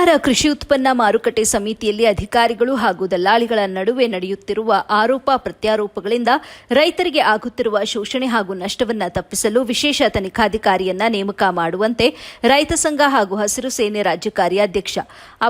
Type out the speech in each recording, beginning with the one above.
ಕೋಲಾರ ಕೃಷಿ ಉತ್ಪನ್ನ ಮಾರುಕಟ್ಟೆ ಸಮಿತಿಯಲ್ಲಿ ಅಧಿಕಾರಿಗಳು ಹಾಗೂ ದಲ್ಲಾಳಿಗಳ ನಡುವೆ ನಡೆಯುತ್ತಿರುವ ಆರೋಪ ಪ್ರತ್ಯಾರೋಪಗಳಿಂದ ರೈತರಿಗೆ ಆಗುತ್ತಿರುವ ಶೋಷಣೆ ಹಾಗೂ ನಷ್ಟವನ್ನು ತಪ್ಪಿಸಲು ವಿಶೇಷ ತನಿಖಾಧಿಕಾರಿಯನ್ನ ನೇಮಕ ಮಾಡುವಂತೆ ರೈತ ಸಂಘ ಹಾಗೂ ಹಸಿರು ಸೇನೆ ರಾಜ್ಯ ಕಾರ್ಯಾಧ್ಯಕ್ಷ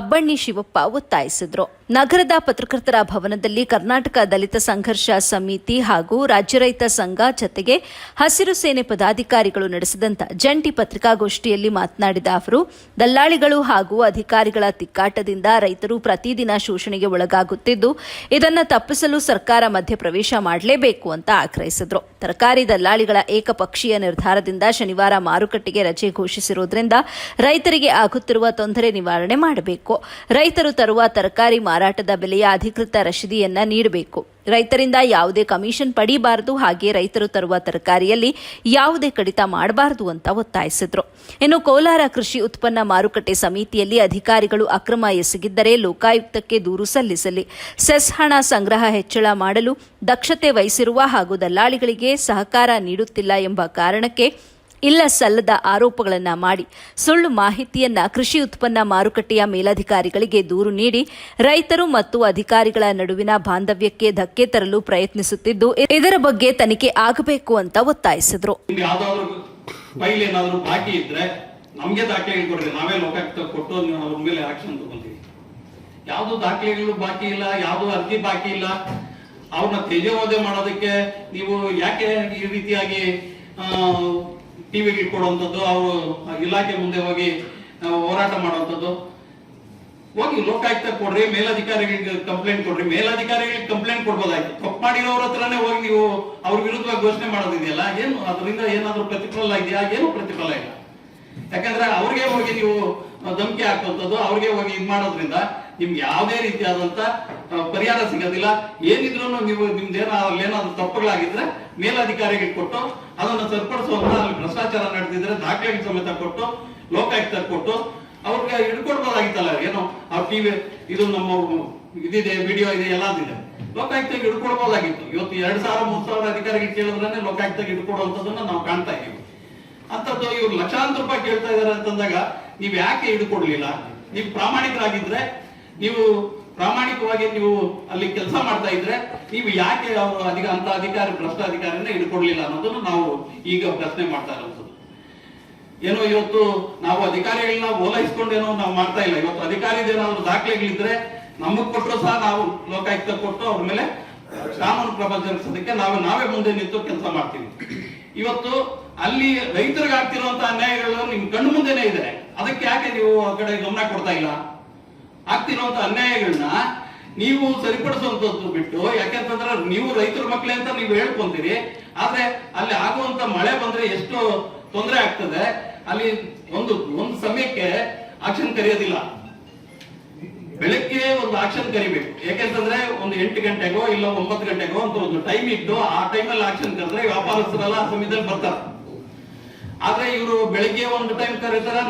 ಅಬ್ಬಣ್ಣಿ ಶಿವಪ್ಪ ಒತ್ತಾಯಿಸಿದರು. ನಗರದ ಪತ್ರಕರ್ತರ ಭವನದಲ್ಲಿ ಕರ್ನಾಟಕ ದಲಿತ ಸಂಘರ್ಷ ಸಮಿತಿ ಹಾಗೂ ರಾಜ್ಯ ರೈತ ಸಂಘ ಜತೆಗೆ ಹಸಿರು ಸೇನೆ ಪದಾಧಿಕಾರಿಗಳು ನಡೆಸಿದಂತ ಜಂಟಿ ಪತ್ರಿಕಾಗೋಷ್ಠಿಯಲ್ಲಿ ಮಾತನಾಡಿದ ಅವರು, ದಲ್ಲಾಳಿಗಳು ಹಾಗೂ ಅಧಿಕಾರಿಗಳ ತಿಕ್ಕಾಟದಿಂದ ರೈತರು ಪ್ರತಿದಿನ ಶೋಷಣೆಗೆ ಒಳಗಾಗುತ್ತಿದ್ದು, ಇದನ್ನು ತಪ್ಪಿಸಲು ಸರ್ಕಾರ ಮಧ್ಯಪ್ರವೇಶ ಮಾಡಲೇಬೇಕು ಅಂತ ಆಗ್ರಹಿಸಿದರು. ತರಕಾರಿ ದಲ್ಲಾಳಿಗಳ ಏಕಪಕ್ಷೀಯ ನಿರ್ಧಾರದಿಂದ ಶನಿವಾರ ಮಾರುಕಟ್ಟೆಗೆ ರಜೆ ಘೋಷಿಸಿರುವುದರಿಂದ ರೈತರಿಗೆ ಆಗುತ್ತಿರುವ ತೊಂದರೆ ನಿವಾರಣೆ ಮಾಡಬೇಕು. ರೈತರು ತರುವ ತರಕಾರಿ ಮಾರಾಟದ ಬೆಲೆಯ ಅಧಿಕೃತ ರಶೀದಿಯನ್ನ ನೀಡಬೇಕು. ರೈತರಿಂದ ಯಾವುದೇ ಕಮಿಷನ್ ಪಡೆಯಬಾರದು. ಹಾಗೆ ರೈತರು ತರುವ ತರಕಾರಿಯಲ್ಲಿ ಯಾವುದೇ ಕಡಿತ ಮಾಡಬಾರದು ಅಂತ ಒತ್ತಾಯಿಸಿದರು. ಇನ್ನು ಕೋಲಾರ ಕೃಷಿ ಉತ್ಪನ್ನ ಮಾರುಕಟ್ಟೆ ಸಮಿತಿಯಲ್ಲಿ ಅಧಿಕಾರಿಗಳು ಅಕ್ರಮ ಎಸಗಿದ್ದರೆ ಲೋಕಾಯುಕ್ತಕ್ಕೆ ದೂರು ಸಲ್ಲಿಸಲಿ. ಸೆಸ್ ಹಣ ಸಂಗ್ರಹ ಹೆಚ್ಚಳ ಮಾಡಲು ದಕ್ಷತೆ ವಹಿಸಿರುವ ಹಾಗೂ ದಲ್ಲಾಳಿಗಳಿಗೆ ಸಹಕಾರ ನೀಡುತ್ತಿಲ್ಲ ಎಂಬ ಕಾರಣಕ್ಕೆ ಇಲ್ಲ ಸಲ್ಲದ ಆರೋಪಗಳನ್ನು ಮಾಡಿ ಸುಳ್ಳು ಮಾಹಿತಿಯನ್ನ ಕೃಷಿ ಉತ್ಪನ್ನ ಮಾರುಕಟ್ಟೆಯ ಮೇಲಧಿಕಾರಿಗಳಿಗೆ ದೂರು ನೀಡಿ ರೈತರು ಮತ್ತು ಅಧಿಕಾರಿಗಳ ನಡುವಿನ ಬಾಂಧವ್ಯಕ್ಕೆ ಧಕ್ಕೆ ತರಲು ಪ್ರಯತ್ನಿಸುತ್ತಿದ್ದು, ಇದರ ಬಗ್ಗೆ ತನಿಖೆ ಆಗಬೇಕು ಅಂತ ಒತ್ತಾಯಿಸಿದರು. ನಮಗೆ ದಾಖಲೆಗಳು ಕೊಡ್ರಿ, ನಾವೇ ಲೋಕಾಯುಕ್ತ ಕೊಟ್ಟು ಅವ್ರ ಮೇಲೆ ಆಕ್ಷನ್ ತಗೊಂತೀವಿ. ಯಾವ್ದು ದಾಖಲೆಗಳು ಬಾಕಿ ಇಲ್ಲ, ಯಾವ್ದು ಅರ್ಜಿ ಬಾಕಿ ಇಲ್ಲ. ಅವ್ರನ್ನ ತೇಜೋವಧೆ ಮಾಡೋದಕ್ಕೆ ನೀವು ಯಾಕೆ ಈ ರೀತಿಯಾಗಿ ಟಿವಿಗೆ ಕೊಡುವಂಥದ್ದು, ಅವರು ಇಲಾಖೆ ಮುಂದೆ ಹೋಗಿ ಹೋರಾಟ ಮಾಡುವಂಥದ್ದು? ಹೋಗಿ ಲೋಕಾಯುಕ್ತ ಕೊಡ್ರಿ, ಮೇಲಧಿಕಾರಿಗಳಿಗೆ ಕಂಪ್ಲೇಂಟ್ ಕೊಡ್ರಿ. ಮೇಲಧಿಕಾರಿಗಳಿಗೆ ಕಂಪ್ಲೇಂಟ್ ಕೊಡ್ಬೋದಾಯ್ತು. ತಪ್ಪು ಮಾಡಿರೋರ ಹತ್ರನೇ ಹೋಗಿ ನೀವು ಅವ್ರ ವಿರುದ್ಧವಾಗಿ ಘೋಷಣೆ ಮಾಡೋದಿದೆಯಲ್ಲ, ಏನು ಅದರಿಂದ ಏನಾದ್ರೂ ಪ್ರತಿಫಲ ಇದೆಯಾ? ಏನು ಪ್ರತಿಫಲ ಇಲ್ಲ. ಯಾಕಂದ್ರೆ ಅವ್ರಿಗೆ ಹೋಗಿ ನೀವು ಧಮಕಿ ಹಾಕುವಂಥದ್ದು, ಅವ್ರಿಗೆ ಹೋಗಿ ಇದು ಮಾಡೋದ್ರಿಂದ ನಿಮ್ಗೆ ಯಾವುದೇ ರೀತಿಯಾದಂತ ಪರಿಹಾರ ಸಿಗೋದಿಲ್ಲ. ಏನಿದ್ರು ನೀವು ಏನಾದ್ರೂ ತಪ್ಪುಗಳಾಗಿದ್ರೆ ಮೇಲಧಿಕಾರಿಗಳಿಗೆ ಕೊಟ್ಟು ಅದನ್ನು ಸರಿಪಡಿಸುವಂತ, ಅಲ್ಲಿ ಭ್ರಷ್ಟಾಚಾರ ನಡೆದಿದ್ರೆ ದಾಖಲೆಗಳ ಸಮೇತ ಕೊಟ್ಟು ಲೋಕಾಯುಕ್ತ ಕೊಟ್ಟು ಅವ್ರಿಗೆ ಹಿಡ್ಕೊಡ್ಬೋದಾಗಿತ್ತಲ್ಲ. ಏನೋ ಅವ್ರ ಟಿವಿ ಇದು ನಮ್ಮ ಇದಿದೆ, ವಿಡಿಯೋ ಇದೆ, ಎಲ್ಲದಿದೆ, ಲೋಕಾಯುಕ್ತಗೆ ಹಿಡ್ಕೊಡ್ಬೋದಾಗಿತ್ತು. ಇವತ್ತು 2,000-3,000 ಅಧಿಕಾರಿಗಳು ಕೇಳಿದ್ರೆ ಲೋಕಾಯುಕ್ತಗೆ ಹಿಡ್ಕೊಡುವಂಥದ್ದನ್ನ ನಾವು ಕಾಣ್ತಾ ಇದ್ದೀವಿ. ಅಂತದ್ದು ಇವ್ರು ಲಕ್ಷಾಂತರ ರೂಪಾಯಿ ಕೇಳ್ತಾ ಇದಾರೆ ಅಂತಂದಾಗ ನೀವ್ ಯಾಕೆ ಹಿಡ್ಕೊಡ್ಲಿಲ್ಲ? ನೀವು ಪ್ರಾಮಾಣಿಕರಾಗಿದ್ರೆ, ನೀವು ಪ್ರಾಮಾಣಿಕವಾಗಿ ನೀವು ಅಲ್ಲಿ ಕೆಲಸ ಮಾಡ್ತಾ ಇದ್ರೆ ನೀವು ಯಾಕೆ ಅವರು ಅಂತ ಅಧಿಕಾರಿ ಭ್ರಷ್ಟ ಅಧಿಕಾರಿನ ಹಿಡ್ಕೊಡ್ಲಿಲ್ಲ ಅನ್ನೋದನ್ನು ನಾವು ಈಗ ಪ್ರಶ್ನೆ ಮಾಡ್ತಾ ಇರೋದು. ಏನೋ ಇವತ್ತು ನಾವು ಅಧಿಕಾರಿಗಳನ್ನ ಓಲೈಸ್ಕೊಂಡೇನೋ ನಾವು ಮಾಡ್ತಾ ಇಲ್ಲ. ಇವತ್ತು ಅಧಿಕಾರಿದೇನಾದ್ರು ದಾಖಲೆಗಳಿದ್ರೆ ನಮಗ್ ಕೊಟ್ಟರು ಸಹ ನಾವು ಲೋಕಾಯುಕ್ತ ಕೊಟ್ಟು ಅವ್ರ ಮೇಲೆ ಕಾನೂನು ಕ್ರಮ ಜರುಗಿಸೋದಕ್ಕೆ ನಾವೇ ಮುಂದೆ ನಿಂತು ಕೆಲಸ ಮಾಡ್ತೀವಿ. ಇವತ್ತು ಅಲ್ಲಿ ರೈತರಿಗೆ ಆಗ್ತಿರುವಂತಹ ಅನ್ಯಾಯಗಳು ನಿಮ್ ಕಣ್ಣು ಮುಂದೆನೆ ಇದೆ. ಅದಕ್ಕೆ ಯಾಕೆ ನೀವು ಆ ಕಡೆ ಗಮನ ಕೊಡ್ತಾ ಇಲ್ಲ? ಆಗ್ತಿರುವಂತ ಅನ್ಯಾಯಗಳನ್ನ ನೀವು ಸರಿಪಡಿಸುವಂತದ್ದು ಬಿಟ್ಟು, ಯಾಕೆಂತಂದ್ರೆ ನೀವು ರೈತರ ಮಕ್ಕಳೇ ಅಂತ ನೀವು ಹೇಳ್ಕೊಂತೀರಿ, ಆದ್ರೆ ಅಲ್ಲಿ ಆಗುವಂತ ಮಳೆ ಬಂದ್ರೆ ಎಷ್ಟು ತೊಂದರೆ ಆಗ್ತದೆ. ಅಲ್ಲಿ ಒಂದು ಸಮಯಕ್ಕೆ ಆಕ್ಷನ್ ಕರೆಯೋದಿಲ್ಲ. ಬೆಳಗ್ಗೆ ಒಂದು ಆಕ್ಷನ್ ಕರಿಬೇಕು. ಯಾಕೆಂತಂದ್ರೆ ಒಂದು 8 ಗಂಟೆಗೋ ಇಲ್ಲ 9 ಗಂಟೆಗೋ ಅಂತ ಒಂದು ಟೈಮ್ ಇಟ್ಟು ಆ ಟೈಮಲ್ಲಿ ಆಕ್ಷನ್ ಕರೆದ್ರೆ ವ್ಯಾಪಾರಸ್ಥರೆಲ್ಲ ಆ ಸಮಯದಲ್ಲಿ ಬರ್ತಾರೆ. ಆದ್ರೆ ಇವರು ಬೆಳಗ್ಗೆ ಒಂದು ಟೈಮ್ ಕರೀತಾರೆ.